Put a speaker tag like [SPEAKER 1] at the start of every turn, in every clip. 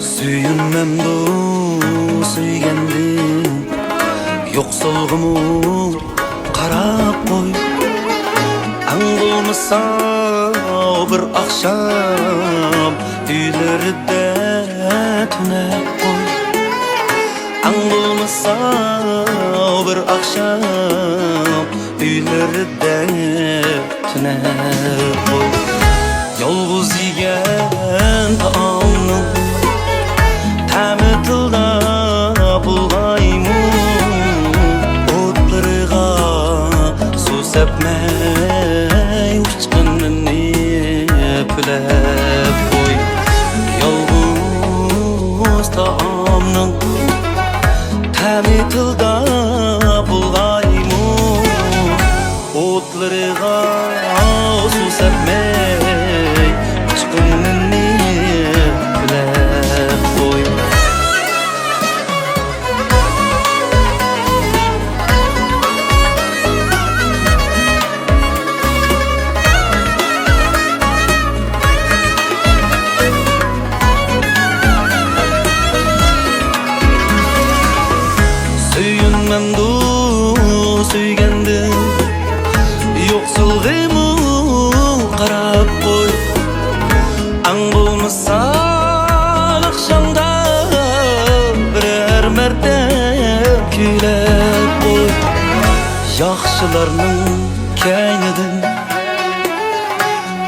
[SPEAKER 1] Suyunmamdu suygandim yo'q solg'umu qarab qo'y ang bo'lmasa bir akşam uylarida tunab qo'y ang bo'lmasa bir akşam uylarida tunab qo'y yolg'iz yegan taomning ta'mi tilda bulg'aymu o'tlariga suv sepmay uchqunini pulab qo'y yolg'iz taomning ta'mi tilda bulg'aymu o'tlariga suv sepmay uchqunini pulab qo'y Suyunmamdu suygandim yo'q solg'umu qarab qo'y ang bo'lmasa oqshomda birer marta kuylab qo'y yaxshilarning kaynidan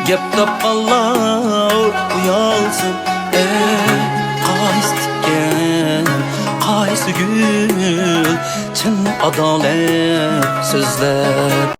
[SPEAKER 1] gap topganlar uyalsin qaysi tikkan qaysi gul chin adolat so'zlab